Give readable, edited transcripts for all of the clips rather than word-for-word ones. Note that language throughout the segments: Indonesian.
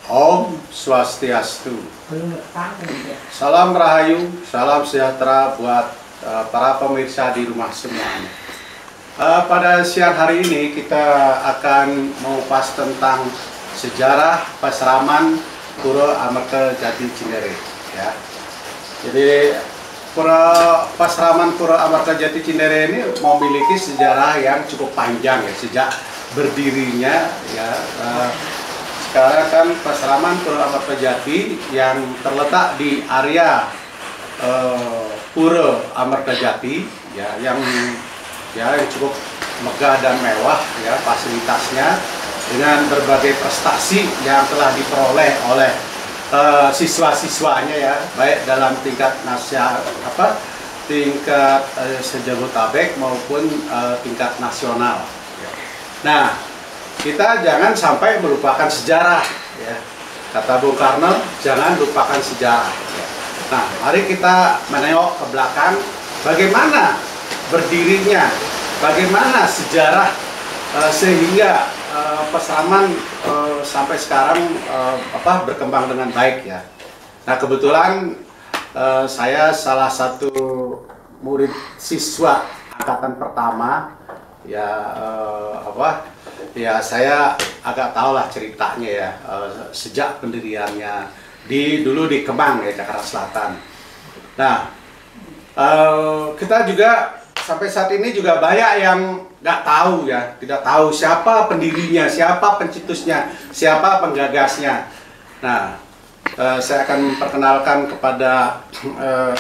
Om Swastiastu. Salam Rahayu, salam sejahtera buat para pemirsa di rumah semuanya. Pada siang hari ini kita akan mengupas tentang sejarah Pasraman Pura Amerta Jati Cinere. Ya. Jadi Pasraman Pura Amerta Jati Cinere ini memiliki sejarah yang cukup panjang ya, sejak berdirinya ya. Sekarang kan Pasraman Pura Amerta Jati yang terletak di area Pura Amerta Jati ya, yang cukup megah dan mewah ya fasilitasnya, dengan berbagai prestasi yang telah diperoleh oleh siswa-siswanya ya, baik dalam tingkat tingkat sejabotabek maupun tingkat nasional. Nah, kita jangan sampai melupakan sejarah ya. Kata Bung Karno, jangan lupakan sejarah ya. Nah, mari kita menengok ke belakang bagaimana berdirinya, bagaimana sejarah sehingga Pasraman sampai sekarang berkembang dengan baik ya. Nah, kebetulan saya salah satu murid siswa angkatan pertama ya, ya saya agak tahu lah ceritanya ya, sejak pendiriannya dulu di Kemang ya, Jakarta Selatan. Nah, kita juga sampai saat ini juga banyak yang nggak tahu ya, tidak tahu siapa pendirinya, siapa pencetusnya, siapa penggagasnya. Nah, saya akan memperkenalkan kepada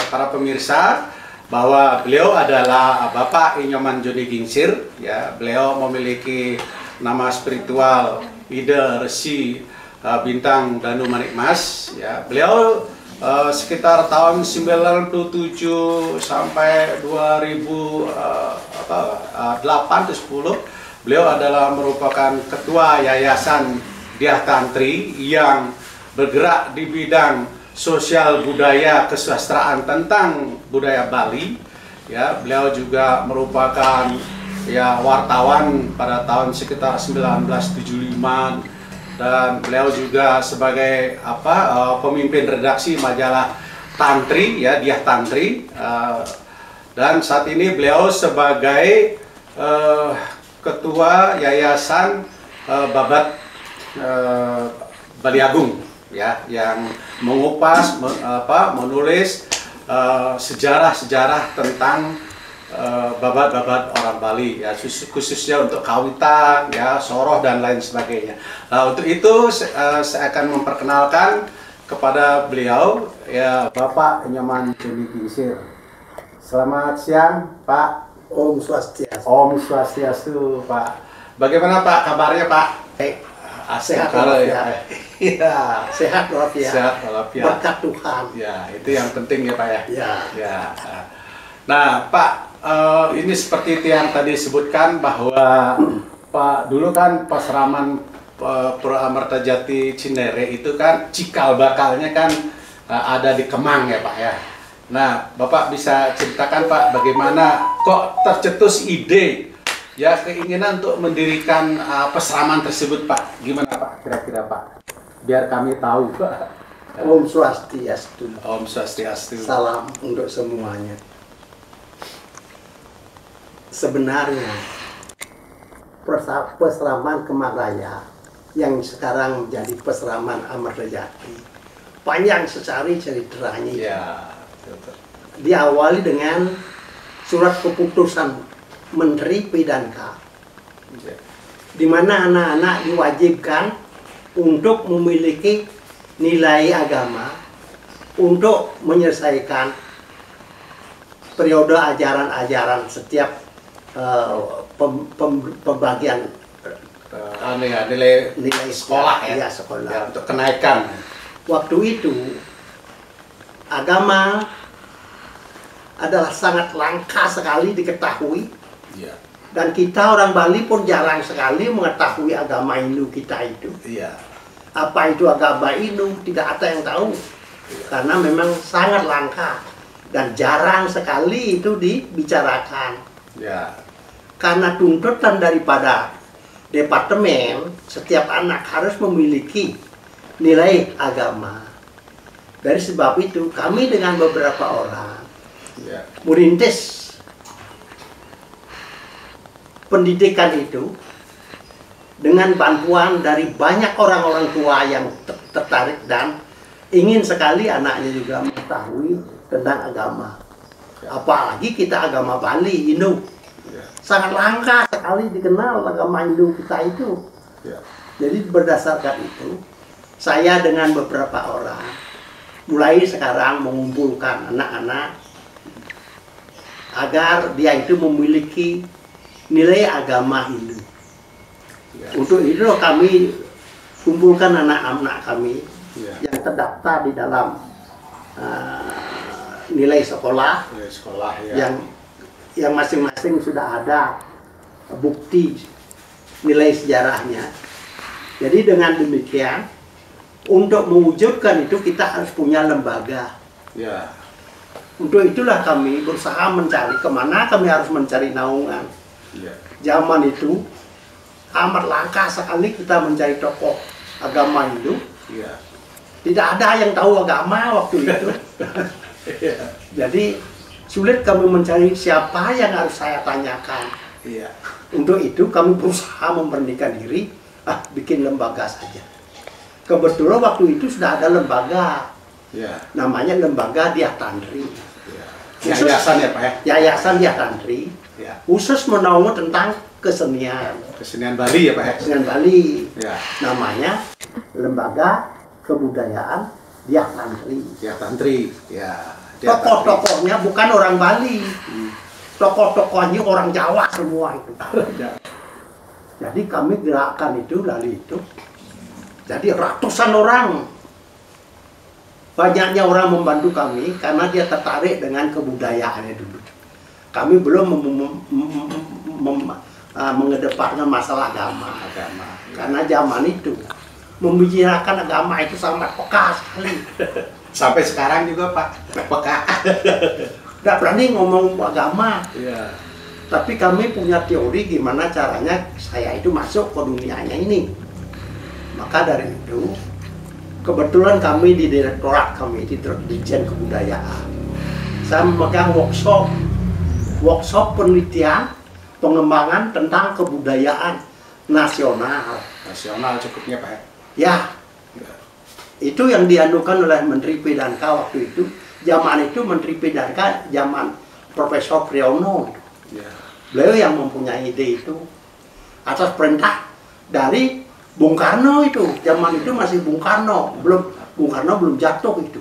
para pemirsa bahwa beliau adalah Bapak Inyoman Joni Gingsir ya. Beliau memiliki nama spiritual Ida Resi Bintang Danu Manikmas ya. Beliau sekitar tahun 97 sampai 2008 atau 10 beliau adalah merupakan ketua Yayasan Diah Tantri yang bergerak di bidang sosial budaya kesusastraan tentang budaya Bali ya. Beliau juga merupakan ya wartawan pada tahun sekitar 1975, dan beliau juga sebagai pemimpin redaksi majalah Tantri ya, Diah Tantri, dan saat ini beliau sebagai ketua Yayasan Babat Bali Agung ya, yang mengupas menulis sejarah-sejarah tentang babat-babat orang Bali ya, khususnya untuk kawitan ya, soroh dan lain sebagainya. Nah, untuk itu saya akan memperkenalkan kepada beliau ya, Bapak Inyoman Joni Gingsir. Selamat siang Pak. Om Swastiastu. Om Swastiastu Pak. Bagaimana Pak kabarnya Pak? Sehat walafiat. Ya, sehat walafiat. Sehat walafiat. Berkat Tuhan. Ya, itu yang penting ya Pak ya. Ya. Ya. Nah Pak, ini seperti yang tadi disebutkan bahwa Pak dulu kan Pasraman Pura Amerta Jati Cinere itu kan cikal bakalnya kan ada di Kemang ya Pak ya. Nah, Bapak bisa ceritakan Pak bagaimana kok tercetus ide ya, keinginan untuk mendirikan Pasraman tersebut Pak? Gimana Pak kira-kira Pak? Biar kami tahu Pak. Om Swastiastu. Om Swastiastu. Salam untuk semuanya. Sebenarnya Pasraman Kemang Raya yang sekarang menjadi Pasraman Amerta Jati panjang sekali ceritanya. Ya. Diawali dengan surat keputusan Menteri P&K Ya. di mana anak-anak diwajibkan untuk memiliki nilai agama untuk menyelesaikan periode ajaran-ajaran setiap pembagian nilai sekolah ya, sekolah ya, untuk kenaikan. Waktu itu agama adalah sangat langka sekali diketahui Ya. dan kita orang Bali pun jarang sekali mengetahui agama Hindu kita itu. Iya. Apa itu agama Hindu tidak ada yang tahu karena memang sangat langka dan jarang sekali itu dibicarakan. Ya. Karena tuntutan daripada departemen, setiap anak harus memiliki nilai agama. Dari sebab itu kami dengan beberapa orang merintis pendidikan itu dengan bantuan dari banyak orang-orang tua yang tertarik dan ingin sekali anaknya juga mengetahui tentang agama. Apalagi kita agama Bali, Hindu. Sangat langka sekali dikenal agama Hindu kita itu. Jadi berdasarkan itu, saya dengan beberapa orang mulai sekarang mengumpulkan anak-anak agar dia itu memiliki nilai agama Hindu. Untuk itu kami kumpulkan anak-anak kami yang terdaftar di dalam nilai sekolah, yang masing-masing sudah ada bukti nilai sejarahnya. Jadi dengan demikian, untuk mewujudkan itu kita harus punya lembaga. Untuk itulah kami berusaha mencari kemana kami harus mencari naungan. Zaman itu amat langka sekali kita mencari tokoh agama Hindu. Tidak ada yang tahu agama waktu itu. Jadi sulit kami mencari siapa yang harus saya tanyakan. Untuk itu kami berusaha memberanikan diri, bikin lembaga saja. Kebetulan waktu itu sudah ada lembaga, namanya Lembaga Diah Tantri. Yayasan ya Pak ya? Yayasan Diah Tantri, khusus menaungi tentang kesenian. Kesenian Bali ya Pak ya? Kesenian Bali. Namanya Lembaga Kebudayaan Diah Tantri. Diah Tantri. Tokoh-tokohnya bukan orang Bali. Tokoh-tokohnya orang Jawa semua itu. Jadi kami gerakan itu lalu itu. Jadi ratusan orang, banyaknya orang membantu kami karena dia tertarik dengan kebudayaannya dulu. Kami belum mengedepankan masalah agama. Karena zaman itu membicarakan agama itu sangat peka sekali. Sampai sekarang juga Pak, peka. Tidak berani ngomong agama. Tapi kami punya teori gimana caranya saya itu masuk ke dunianya ini. Maka dari itu, kebetulan kami di direktorat kami di Dirjen Kebudayaan, saya memegang workshop penelitian pengembangan tentang kebudayaan nasional. Nasional cukupnya Pak. Itu yang dianukan oleh Menteri P&K waktu itu. Zaman itu Menteri P&K zaman Profesor Priyono. Beliau yang mempunyai ide itu atas perintah dari Bung Karno itu. Zaman itu masih Bung Karno belum jatuh itu.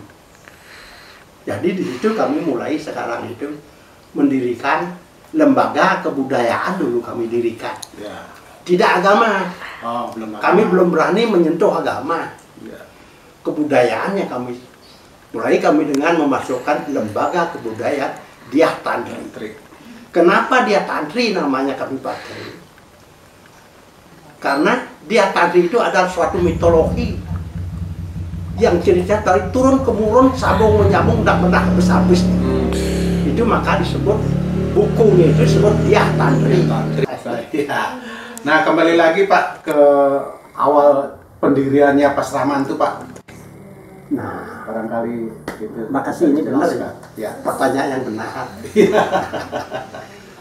Jadi di situ kami mulai sekarang itu mendirikan lembaga kebudayaan dulu kami dirikan. Tidak agama. Kami belum berani menyentuh agama. Kebudayaannya kami mulai dengan memasukkan lembaga kebudayaan Diah Tantri. Kenapa Diah Tantri namanya kami pakai? Karena Diah Tantri itu adalah suatu mitologi yang cerita dari turun temurun, sambung menyambung, tak pernah habis-habis. Itu maka disebut bukunya itu disebut Diah Tantri. Nah kembali lagi Pak ke awal pendiriannya Pasraman itu Pak. Nah, barangkali itu. Makasih ini benar ya. Pertanyaan yang benar.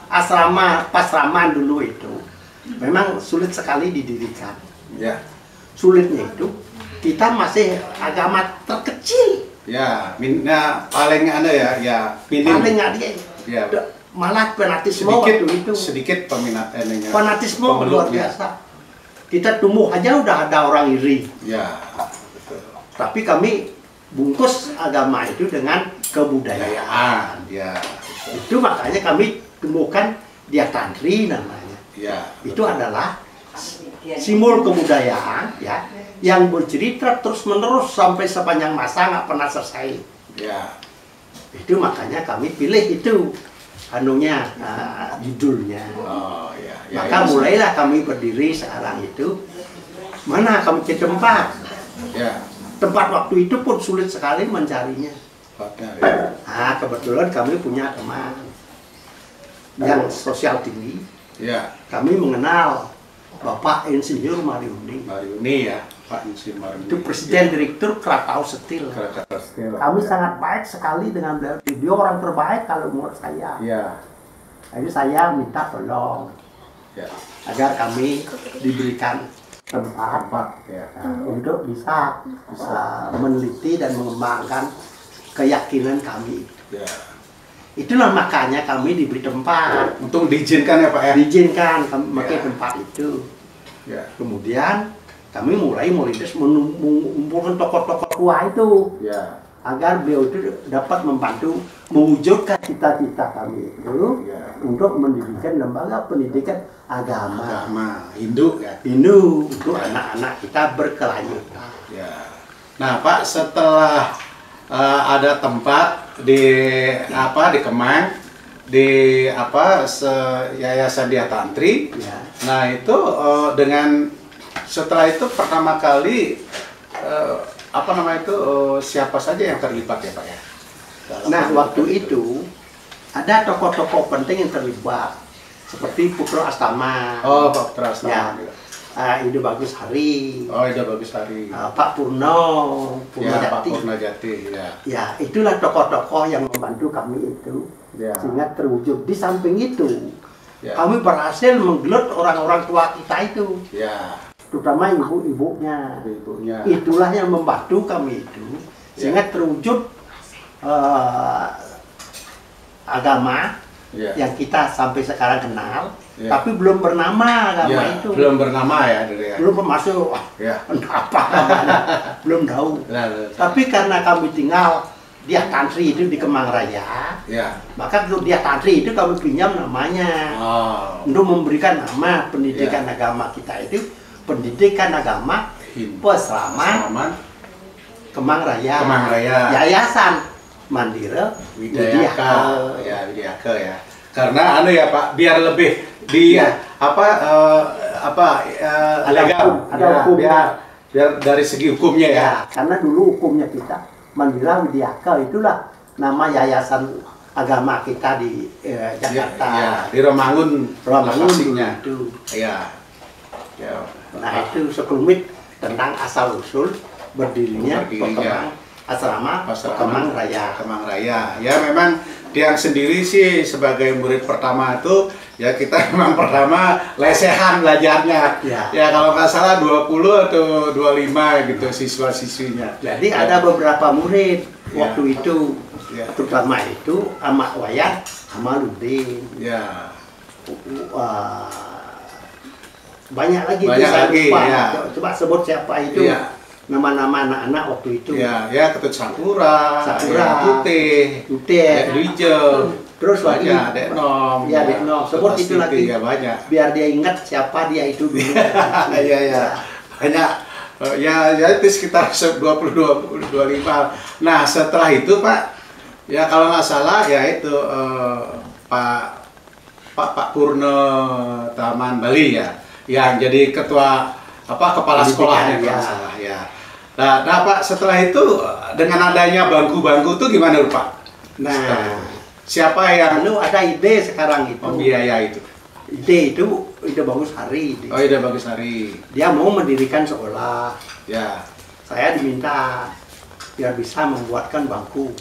Asrama Pasraman dulu itu memang sulit sekali didirikan. Sulitnya itu kita masih agama terkecil. Paling ada ya minim. Paling ada malah fanatisme waktu itu. Sedikit peminatnya. Fanatisme luar biasa. Kita tumbuh aja udah ada orang iri. Tapi kami bungkus agama itu dengan kebudayaan. Itu makanya kami tumbuhkan Diah Tantri namanya. Itu adalah simbol kebudayaan yang bercerita terus menerus sampai sepanjang masa nggak pernah selesai. Itu makanya kami pilih itu judulnya. Maka mulailah kami berdiri sekarang itu. Mana kami ke tempat? Tempat waktu itu pun sulit sekali mencarinya. Kebetulan kami punya teman yang sosial tinggi. Kami mengenal Bapak Insinyur Mariuni. Pak Musim Mardi. Itu Presiden Direktur Krakatau Steel. Krakatau Steel. Kami Ya. sangat baik sekali dengan beliau. Dia orang terbaik kalau menurut saya. Ya. Jadi saya minta tolong Ya. agar kami diberikan tempat Ya. untuk bisa meneliti dan mengembangkan keyakinan kami. Ya. Itulah makanya kami diberi tempat, Untung diizinkan ya Pak ya. diizinkan kami memakai Ya. tempat itu. Ya. Kemudian kami mulai merintis mengumpulkan tokoh-tokoh tua itu Ya. agar beliau itu dapat membantu mewujudkan cita-cita kami itu Ya. untuk mendirikan lembaga pendidikan agama Agama Hindu ya. Hindu untuk anak-anak kita berkelanjutan. Ya. Nah Pak, setelah ada tempat di di Kemang, di Yayasan Dia Tantri. Ya. Nah itu dengan setelah itu pertama kali siapa saja yang terlibat ya Pak ya? Nah waktu itu ada tokoh-tokoh penting yang terlibat seperti Putro Astama, Oh Pak Pras. ya, Ide Bagus Hari, Oh Ida Bagus Hari. Pak Purno, Ya Pak Purnojati. Purnajati. Ya. Ya, itulah tokoh-tokoh yang membantu kami itu Ya. sehingga terwujud. Di samping itu, Ya. kami berhasil menggelut orang-orang tua kita itu, Ya. terutama ibu-ibunya. Ibunya. Itulah yang membantu kami itu sehingga terwujud agama Ya. yang kita sampai sekarang kenal, Ya. tapi belum bernama agama Ya, itu. belum bernama ya dulu ya. Belum masuk, Ya. apa namanya, belum tahu. Tapi karena kami tinggal di Tantri itu di Kemang Raya, Ya. maka untuk dia Tantri itu kami pinjam namanya Oh. untuk memberikan nama pendidikan agama kita itu pendidikan agama Pesraman Selamat Kemang Raya, Kemang Raya. Yayasan Mandira Widayaka. Ya, Widayaka ya. Karena ya Pak, biar lebih di Ya. legal. ada Ya, hukum. biar dari segi hukumnya ya. Ya, karena dulu hukumnya kita Mandira Widayaka itulah nama yayasan agama kita di Jakarta. Ya, di Romangun lokasinya. itu. Ya. Ya. Nah itu sekelumit tentang asal usul berdirinya Kemang Asrama Kemang Raya. Kemang Raya. Ya memang Tiang sendiri sih sebagai murid pertama itu ya kita memang pertama lesehan belajarnya. Ya kalau nggak salah 20 atau 25 gitu siswa-siswinya. Jadi ada beberapa murid waktu itu, Ya. terutama itu Ahmad Wayan, Amaluddin. Ya. Banyak lagi. Banyak saya lagi, lupa. ya. Coba sebut siapa itu. Ya. Nama-nama anak-anak waktu itu. Ya, Ketut Sakura, ya, Putih, Putih, Hijau, terus lagi banyak, Dek Nom, ya Dek Nom, sebut itu lagi, ya banyak. biar dia ingat siapa dia itu dulu. Iya, banyak. Ya itu sekitar 20-25. Nah setelah itu Pak, ya kalau nggak salah ya itu Pak Purno Taman Bali ya, yang jadi ketua kepala sekolahnya kalau nggak salah ya. Nah Pak, setelah itu dengan adanya bangku-bangku itu gimana Pak? Nah, siapa yang ada ide sekarang itu. membiayai itu? Ide Bagus Hari. Oh, Ide Bagus Hari. Dia mau mendirikan sekolah. Ya. Saya diminta biar bisa membuatkan bangku.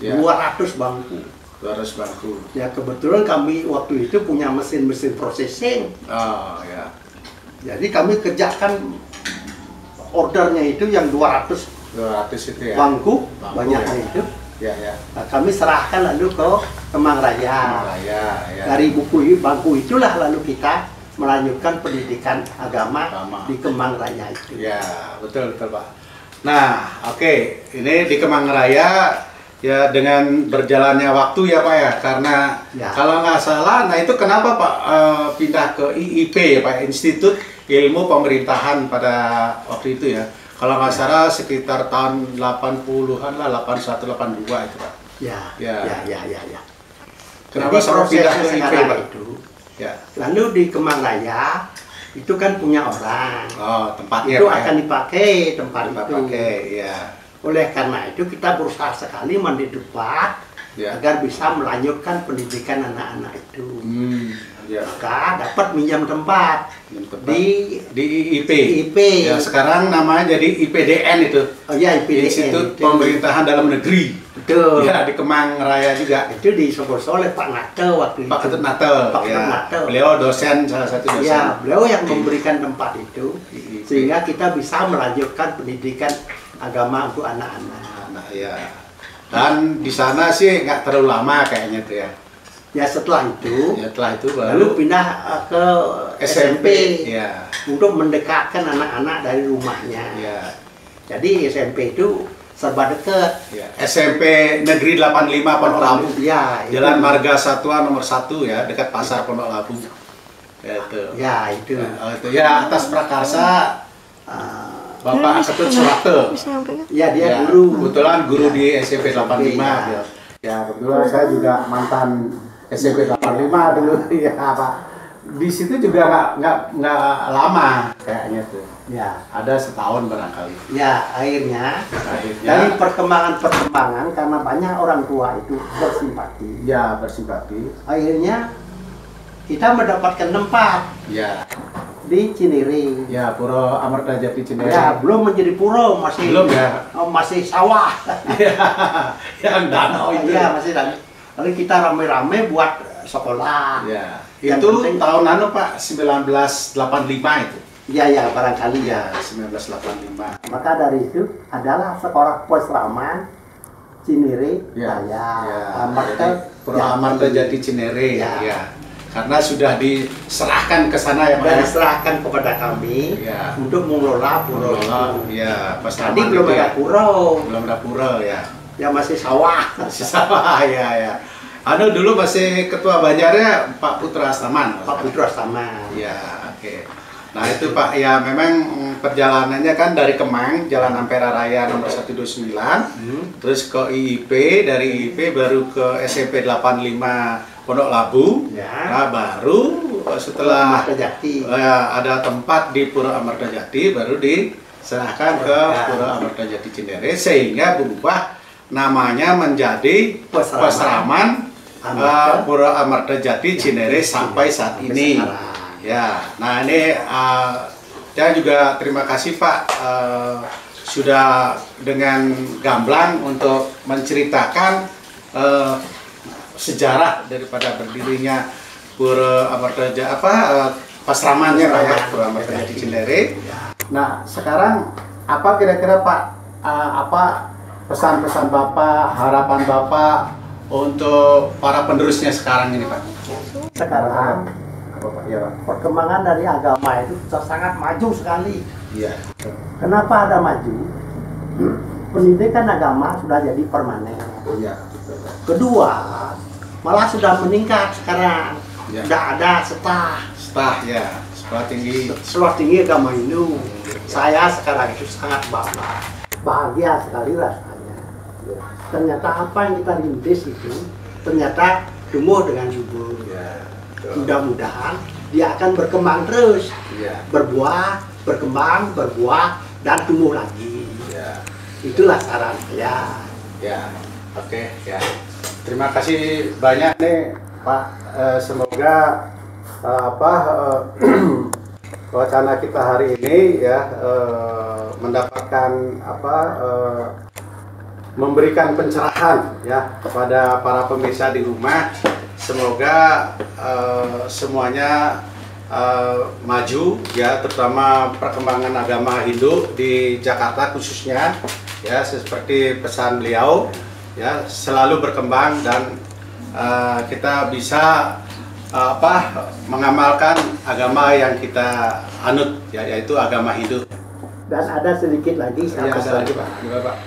Ya. 200 bangku. 200 bangku. Ya kebetulan kami waktu itu punya mesin-mesin processing. Oh ya. Jadi kami kerjakan ordernya itu yang 200 itu ya. bangku ya. banyaknya itu. Ya, ya. Nah, kami serahkan lalu ke Kemang Raya. Kemang Raya, ya. Dari bangku itulah lalu kita melanjutkan pendidikan agama di Kemang Raya itu. Ya, betul Pak. Nah, oke, ini di Kemang Raya ya dengan berjalannya waktu ya Pak ya, karena kalau nggak salah, nah itu kenapa Pak pindah ke IIP ya Pak, Institut Ilmu Pemerintahan pada waktu itu ya. Kalau nggak salah sekitar tahun 80-an lah, 81, 82 itu Pak. Ya. Kenapa sampai pindah ke IIP Pak? Itu, ya. lalu di Kemang Raya itu kan punya orang. Oh, tempatnya itu Pak, akan dipakai tempat itu. Dipakai, ya. Oleh karena itu kita berusaha sekali mendebat Ya. agar bisa melanjutkan pendidikan anak-anak itu. Ya. Maka dapat minjam tempat di IIP. IIP. Ya, sekarang namanya jadi IPDN itu. Oh ya, IPDN. Institut Pemerintahan Dalam Negeri. Betul. Ya, di Kemang Raya juga. Itu disebut oleh Pak Nate waktu Pak itu. Ketut Nate. Pak Ya. Ketut Nate. Beliau dosen, salah satu dosen. Ya, beliau yang memberikan tempat itu IIP. sehingga kita bisa melanjutkan pendidikan agama untuk anak-anak. Nah, ya. Dan di sana sih nggak terlalu lama kayaknya tuh ya. Ya setelah itu, Ya, setelah itu lalu baru pindah ke SMP Ya. untuk mendekatkan anak-anak dari rumahnya. Ya. Jadi SMP itu serba dekat. Ya. SMP Negeri 85 Pondok Labu. Ya, itu. Jalan Marga Satwa nomor 1 ya, dekat Pasar Pondok Labu. Ya itu. Ya itu. Itu ya atas prakarsa Bapak Ketut Surate. Ya dia Ya, guru. kebetulan guru di SMP 85 ya. ya. Kebetulan saya juga mantan SMP 85 dulu ya Pak. Di situ juga nggak lama kayaknya tuh. Ya. Ada setahun barangkali. Ya akhirnya Akhirnya dari perkembangan karena banyak orang tua itu bersimpati. ya bersimpati. Akhirnya kita mendapatkan tempat Ya. di Cinere. Ya, Pura Amarta Jati Cinere. Ya, belum menjadi pura, masih Belum ya? masih sawah. Yang danau itu. Iya, masih dan lalu kita rame-rame buat sekolah. Ya. Yang Itu penting- tahun anu Pak 1985 itu. Iya, ya, barangkali ya. Ya, 1985. Maka dari itu adalah sekolah Posraman Cinere, Ya. Raya, Ya. Amarta Jadi, Pura Amarta Jati Cinere Ya. ya. Karena sudah diserahkan ke sana ya Pak. dan ya? diserahkan kepada kami Ya. untuk mengelola pura Mengelola, itu. ya, pas Tadi zaman belum itu ada ya. pura, Belum ada pura ya. ya masih sawah. Sama ya. Anu dulu masih ketua Banjarnya Pak Putra Astaman. Pak Putra sama. Ya, oke. Nah itu Pak, ya memang perjalanannya kan dari Kemang, Jalan Ampera Raya nomor 129, terus ke IIP, dari IIP baru ke SMP 85 Pondok Labu, Ya. nah baru setelah Amarta Jati. ada tempat di Pura Amarta Jati, baru diserahkan ke Ya. Pura Amarta Jati Cinere, sehingga berubah namanya menjadi Posraman. Posraman Amarta. Pura Amarta Jati Cinere sampai saat Sampai ini. sekarang. Ya, nah ini saya juga terima kasih Pak sudah dengan gamblang untuk menceritakan sejarah daripada berdirinya Pura Amarta Jati Pasramannya Pak ya, Pura Amarta Jati Cinere. Nah, sekarang apa kira-kira Pak apa pesan-pesan Bapak, harapan Bapak untuk para penerusnya sekarang ini Pak? Sekarang Apa Pak? Ya Pak. perkembangan dari agama itu sangat maju sekali. Iya. Kenapa ada maju? Pendidikan agama sudah jadi permanen. Iya. Kedua, malah sudah meningkat sekarang. Ya. Sudah ada setah. Setah ya, sekolah tinggi. Sekolah tinggi agama Hindu. Saya sekarang itu sangat bangga. Bahagia sekali rasanya. Ternyata apa yang kita rintis itu ternyata tumbuh dengan subur. Ya. Mudah-mudahan dia akan berkembang terus, Iya. berbuah, berkembang, berbuah, dan tumbuh lagi. Ya. Itulah saran saya. Ya. Oke, ya. Terima kasih banyak nih Pak. Semoga wacana kita hari ini ya mendapatkan memberikan pencerahan ya kepada para pemirsa di rumah. Semoga semuanya maju ya, terutama perkembangan agama Hindu di Jakarta khususnya ya, seperti pesan beliau ya, selalu berkembang dan kita bisa mengamalkan agama yang kita anut ya, yaitu agama Hindu. Dan ada sedikit lagi Ya, saya ada pesan, lagi Pak. Gimana, Pak?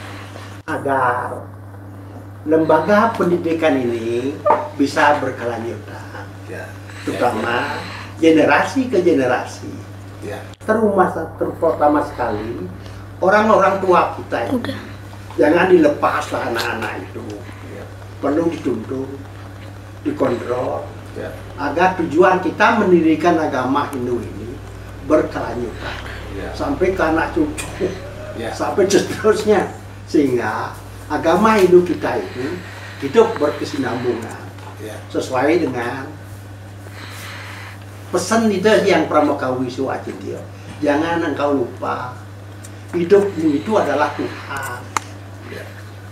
agar lembaga pendidikan ini bisa berkelanjutan, Ya. terutama generasi ke generasi. Ya. Terutama sekali orang-orang tua kita ini. Jangan dilepaslah anak-anak itu. Ya. Perlu dituntun, dikontrol, Ya. agar tujuan kita mendirikan agama Hindu ini berkelanjutan Ya. sampai ke anak cucu, Ya. sampai seterusnya, sehingga agama Hindu kita itu Hidup berkesinambungan Ya. sesuai dengan pesan itu yang Pramuka Wisu Acintio. Jangan engkau lupa hidupmu itu adalah Tuhan. Ya.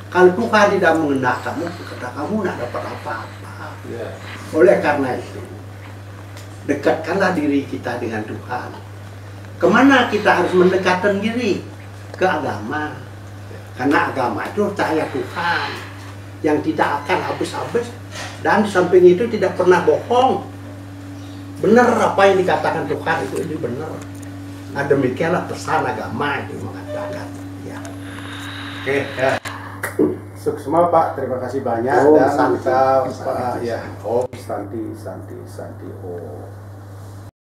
Kalau Tuhan tidak mengenal kamu, kata kamu tidak dapat apa-apa. Ya. Oleh karena itu, dekatkanlah diri kita dengan Tuhan. Kemana kita harus mendekatkan diri? Ke agama. Karena agama itu cahaya Tuhan yang tidak akan habis-habis, dan di samping itu tidak pernah bohong. Benar apa yang dikatakan Tuhan itu ini benar. Nah, demikianlah pesan agama itu mengatakan. Ya. Oke, ya. Suksma Pak, terima kasih banyak. Om Dan Santi. kita ya, Om Santi. Oh.